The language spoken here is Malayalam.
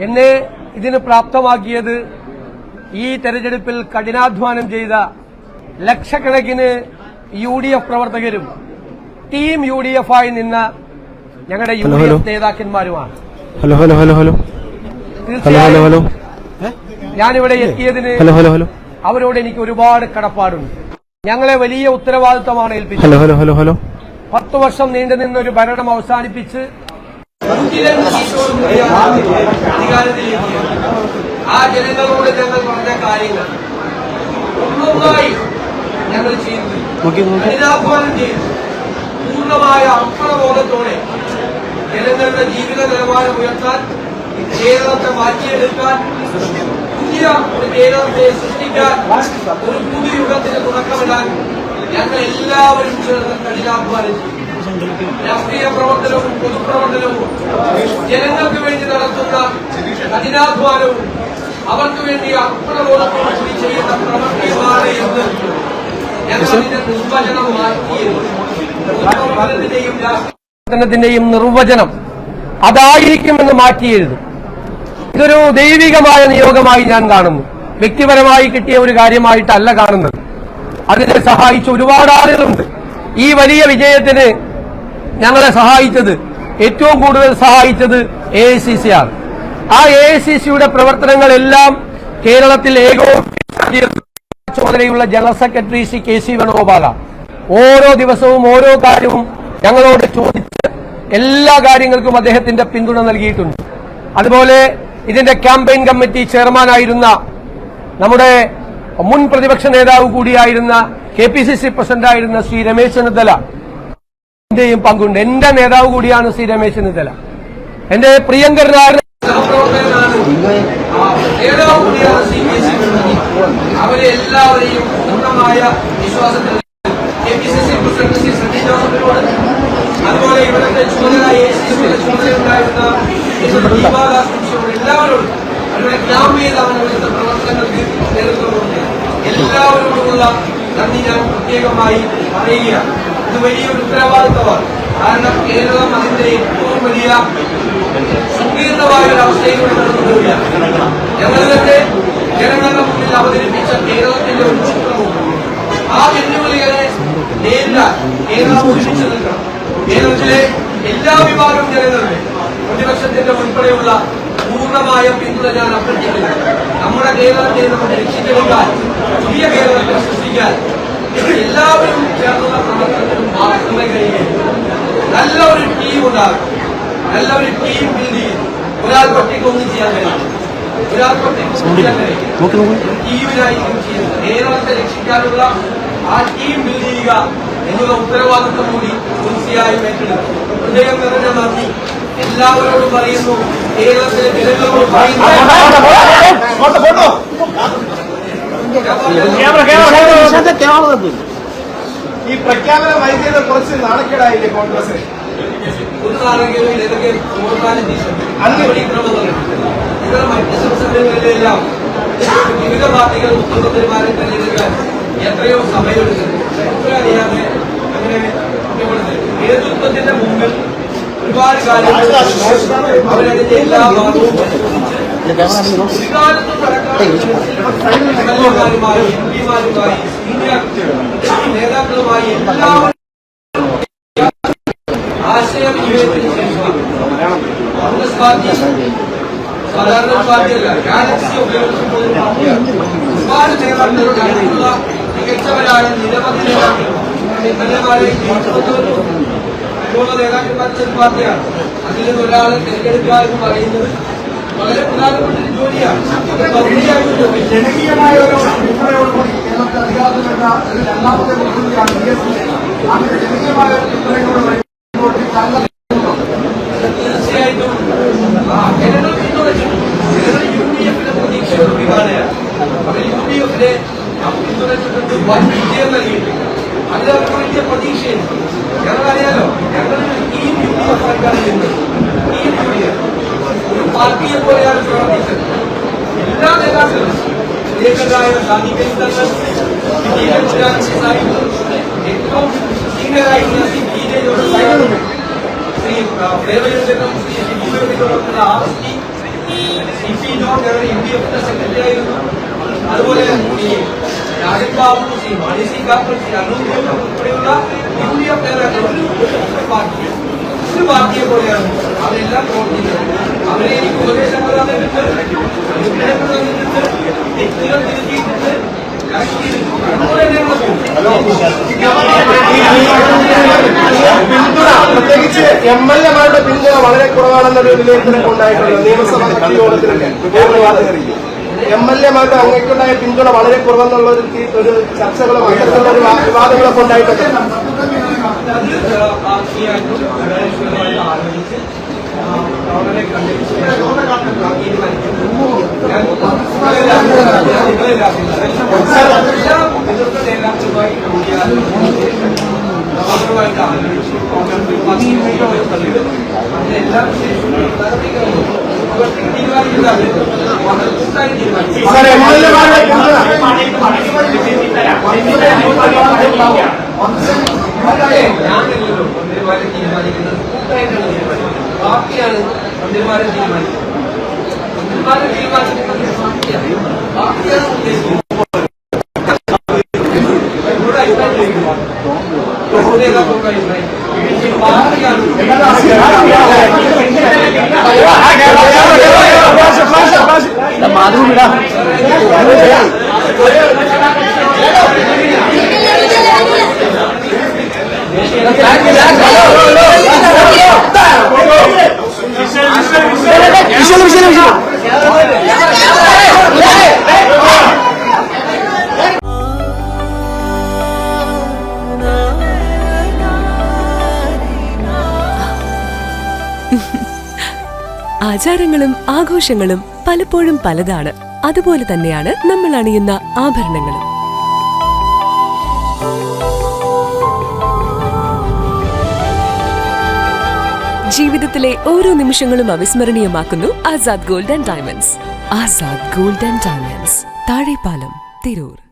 എന്നെ ഇതിന് പ്രാപ്തമാക്കിയത് ഈ തെരഞ്ഞെടുപ്പിൽ കഠിനാധ്വാനം ചെയ്ത ലക്ഷക്കണക്കിന് യുഡിഎഫ് പ്രവർത്തകരും ടീം യുഡിഎഫായി നിന്ന ഞങ്ങളുടെ യുഡിഎഫ് നേതാക്കന്മാരുമാണ്. തീർച്ചയായും ഞാനിവിടെ എത്തിയതിന് അവരോട് എനിക്ക് ഒരുപാട് കടപ്പാടുണ്ട്. ഞങ്ങളെ വലിയ ഉത്തരവാദിത്തമാണ് ഏൽപ്പിച്ചത്. 10 വർഷം നീണ്ടുനിന്ന ഒരു ഭരണം അവസാനിപ്പിച്ച് അധികാരത്തിലേക്ക് ആ ജനങ്ങളോട് ഞങ്ങൾ പറഞ്ഞ കാര്യങ്ങൾ ഒന്നൊന്നായി ഞങ്ങൾ ചെയ്യുന്നു. കഠിനാധ്വാനം ചെയ്തു പൂർണ്ണമായ അർപ്പണബോധത്തോടെ ജനങ്ങളുടെ ജീവിത നിലവാരം ഉയർത്താൻ, കേരളത്തെ മാറ്റിയെടുക്കാൻ, പുതിയ ഒരു കേരളത്തെ സൃഷ്ടിക്കാൻ, ഒരു പുതുയുഗത്തിന് തുടക്കമിടാൻ ഞങ്ങൾ എല്ലാവരും ചേർന്ന് കഠിനാധ്വാനം ചെയ്യും. രാഷ്ട്രീയ പ്രവർത്തനവും പൊതുപ്രവർത്തനവും ജനങ്ങൾക്ക് വേണ്ടി നടത്തുന്ന കഠിനാധ്വാനവും അവർക്ക് വേണ്ടി അർപ്പണബോധത്തോടു കൂടി ചെയ്യുന്ന പ്രവൃത്തിയുമാണ് എന്ന് ഞങ്ങൾ അതിന്റെ നിർവചനം മാറ്റിയെഴുതും. രാഷ്ട്രീയത്തിന്റെയും നിർവചനം അതായിരിക്കുമെന്ന് മാറ്റിയെഴുതും. ഇതൊരു ദൈവികമായ നിയോഗമായി ഞാൻ കാണുന്നു. വ്യക്തിപരമായി കിട്ടിയ ഒരു കാര്യമായിട്ടല്ല കാണുന്നത്. അതിനെ സഹായിച്ച ഒരുപാട് ആളുകളുണ്ട്. ഈ വലിയ വിജയത്തിന് ഞങ്ങളെ സഹായിച്ചത്, ഏറ്റവും കൂടുതൽ സഹായിച്ചത് AICC ആണ്. ആ AICCയുടെ പ്രവർത്തനങ്ങളെല്ലാം കേരളത്തിൽ ചുമതലയുള്ള general secretary Shri KC Venugopala ഓരോ ദിവസവും ഓരോ കാര്യവും ഞങ്ങളോട് ചോദിച്ച് എല്ലാ കാര്യങ്ങൾക്കും അദ്ദേഹത്തിന്റെ പിന്തുണ നൽകിയിട്ടുണ്ട്. അതുപോലെ ഇതിന്റെ ക്യാമ്പയിൻ കമ്മിറ്റി ചെയർമാനായിരുന്ന നമ്മുടെ മുൻ പ്രതിപക്ഷ നേതാവ് കൂടിയായിരുന്ന KPCC പ്രസിഡന്റായിരുന്ന ശ്രീ രമേശ് ചെന്നിത്തല ന്റെയും പങ്കുണ്ട്. എന്റെ നേതാവ് കൂടിയാണ് ശ്രീ രമേശ് ചെന്നിത്തല. എന്റെ പ്രിയങ്കരനായ നേതാവ് കൂടിയാണ് ശ്രീ KC. അവരെ എല്ലാവരെയും പൂർണ്ണമായ വിശ്വാസത്തിൽ KPCC പ്രസിഡന്റ് ശ്രീ സണ്ണി ജോസഫിനോട്, അതുപോലെ ഇവിടുത്തെ ചുമതലയുണ്ടായിരുന്ന എല്ലാവരോടും, അവരുടെ ഗ്രാമീണ പ്രവർത്തനങ്ങൾക്ക് നേതൃത്വം കൊടുത്ത് എല്ലാവരോടുമുള്ള നന്ദി ഞാൻ പ്രത്യേകമായി പറയുകയാണ്. ഇത് വലിയൊരു ഉത്തരവാദിത്തമാണ്. കാരണം കേരളം അതിന്റെ ഏറ്റവും വലിയ സങ്കീർണമായ ഒരു അവസ്ഥയിലൂടെ കടന്നു പോവുകയാണ്. ഞങ്ങൾ തന്നെ ജനങ്ങളുടെ മുന്നിൽ അവതരിപ്പിച്ച കേരളത്തിന്റെ ഒരു ചിത്രവും ആ വെല്ലുവിളികളെ നേരിടാൻ കേരളം ഒരുമിച്ച് നിൽക്കണം. കേരളത്തിലെ എല്ലാ വിഭാഗം ജനങ്ങളുടെ പ്രതിപക്ഷത്തിന്റെ ഉൾപ്പെടെയുള്ള പൂർണ്ണമായ പിന്തുണ ഞാൻ അഭ്യർത്ഥിക്കുന്നു. നമ്മുടെ കേരളത്തെ നമുക്ക് രക്ഷിച്ചെടുക്കാൻ, പുതിയ കേരളത്തെ സൃഷ്ടിക്കാൻ എല്ലാവരും ചേർന്നുള്ള പ്രവർത്തനത്തിനും മാത്രമേ കഴിയുകയുള്ളൂ. നല്ല ഒരു ടീം ഉണ്ടാകും, നല്ല ഒരു ടീം ബിൽഡ് ചെയ്യും. ഒരാൾക്ക് ഒറ്റയ്ക്കൊന്നും ചെയ്യാൻ കഴിയും, ഒരാൾക്ക് ഒറ്റയ്ക്കൊന്നും ചെയ്യാൻ കഴിയും. ടീമിനായിരിക്കും ചെയ്യുന്നത്. കേരളത്തെ രക്ഷിക്കാനുള്ള ആ ടീം ബിൽഡ് ചെയ്യുക എന്നുള്ള ഉത്തരവാദിത്വം കൂടി തീർച്ചയായും ഏറ്റെടുക്കും. ഹൃദയം നിറഞ്ഞ നന്ദി എല്ലാവരോടും പറയുന്നു. കേരളത്തിലെ ജനങ്ങളോട് പറയുന്നു, ഈ പ്രഖ്യാപന വൈദ്യുത കുറച്ച് നാണക്കേടായില്ലേ കോൺഗ്രസ്? ഒരു നാളെങ്കിലും ഇതൊക്കെ ഇവരുടെ മറ്റ് സംസ്ഥാനങ്ങളിലെല്ലാം വിവിധ പാർട്ടികൾ മുഖ്യമന്ത്രിമാരെ തെരഞ്ഞെടുക്കാൻ എത്രയോ സമയമെടുക്കുന്നു. അറിയാതെ അങ്ങനെ നേതൃത്വത്തിന്റെ മുമ്പിൽ ഒരുപാട് കാര്യങ്ങൾ അവരതിന്റെ എല്ലാ ഭാഗവും എംഎൽഎമാരുമായി, എംപിമാരുമായി, സീനിയർ നേതാക്കളുമായി എല്ലാവരും ആശയവിനിമയത്തിന് ശേഷം കോൺഗ്രസ് പാർട്ടി സാധാരണ പാർട്ടിയല്ല, ഗാലക്സി ഉപയോഗിച്ചുള്ള ഒരു പാർട്ടിയാണ്. ഒരുപാട് നേതാക്കളുടെ അടുത്തുള്ള മികച്ചവരായ നിരവധി നേതാക്കൾ എംഎൽഎമാരെ നേതാക്കന്മാരുടെ പാർട്ടിയാണ്. അതിൽ നിന്നൊരാളെ തിരഞ്ഞെടുക്കുക എന്ന് പറയുന്നത് വളരെ പ്രധാനപ്പെട്ട ഒരു ജോലിയാണ്. ജനകീയമായ ഒരു പിന്തുണയോടുകൂടി കേരളത്തിൽ അധികാരത്തിൽ വരുന്ന ഒരു രണ്ടാമത്തെ മുഖ്യമന്ത്രിയാണ് അങ്ങനെ ജനകീയമായ ഒരു പിന്തുണയോടുകൂടി തീർച്ചയായിട്ടും ജനങ്ങൾ പിന്തുണച്ചു. ജനങ്ങൾ UDF-ന്റെ പ്രതീക്ഷയോടുകൂടി കാണുകയാണ്. അവർ UDF-നെ പിന്തുണച്ചിട്ടുണ്ട്, വൻ വിജയം നൽകിയിട്ടുണ്ട്. അതിലവർക്ക് വലിയ പ്രതീക്ഷയുണ്ട്. ഞങ്ങളറിയാലോ, ഞങ്ങൾ ടീം UDF ആയിട്ടാണ് ചെയ്യുന്നത്. ടീം UDF ഒരു പാർട്ടിയെ പോലെയാണ് പ്രവർത്തിച്ചത്. എല്ലാ നേതാക്കളും പ്രിയങ്കരായ ഏറ്റവും സീനിയറായിട്ടുള്ള ശ്രീ PJ ജോസഫ്, ശ്രീ പ്രേമചന്ദ്രനും ശ്രീ ഷിബുവിനോടുള്ള RSP CP ജോൺ ഞങ്ങളുടെ UDF സെക്രട്ടറി ആയിരുന്നു. അതുപോലെ ഈ രാജൻ ബാബു, ശ്രീ മാണി സി കാപ്പൻ, ശ്രീ അനൂപ് ഉൾപ്പെടെയുള്ള UDF നേതാക്കൾ ഒരു പാർട്ടിയെ പോലെയാണ് അവരെല്ലാം പ്രവർത്തിക്കുന്നത്. അവരെ എനിക്ക് ഉപദേശങ്ങൾ തന്നിട്ടുണ്ട്, അനുഗ്രഹങ്ങൾ തന്നിട്ടുണ്ട്, തെറ്റുകൾ തിരുത്തിയിട്ടുണ്ട്. പിന്തുണ പ്രത്യേകിച്ച് MLA-മാരുടെ പിന്തുണ വളരെ കുറവാണെന്നൊരു വിലയിരുത്തലൊക്കെ ഉണ്ടായിട്ടുണ്ട് നിയമസഭാ കക്ഷി യോഗത്തിലൊക്കെ. MLA-മാരുടെ അങ്ങേക്കുണ്ടായ പിന്തുണ വളരെ കുറവെന്നുള്ള ഒരു ചർച്ചകളും അത്തരത്തിലുള്ള ഒരു വിവാദങ്ങളൊക്കെ ഉണ്ടായിട്ടുണ്ട്. ആലോചിച്ച് അവരെ കണ്ടിച്ച് നേതാക്കളുമായി അവരുമായിട്ട് ആലോചിച്ച് അതിനെല്ലാം ഞാനല്ലല്ലോ മന്ത്രിമാരെ തീരുമാനിക്കുന്നത്, കൂട്ടായിട്ടാണ് തീരുമാനിക്കുന്നത്. പാർട്ടിയാണ് മന്ത്രിമാരെ തീരുമാനിക്കുന്നത്. മന്ത്രിമാരെ തീരുമാനിക്കുന്നത് പാർട്ടിയാണ് ഉദ്ദേശിക്കുന്നത്. ആചാരങ്ങളും ആഘോഷങ്ങളും പലപ്പോഴും പലതാണ്. അതുപോലെ തന്നെയാണ് നമ്മൾ അണിയുന്ന ആഭരണങ്ങളും. ജീവിതത്തിലെ ഓരോ നിമിഷങ്ങളും അവിസ്മരണീയമാക്കുന്നു Azad gold and diamonds. Azad gold and diamonds, Thazhepalam, Tirur.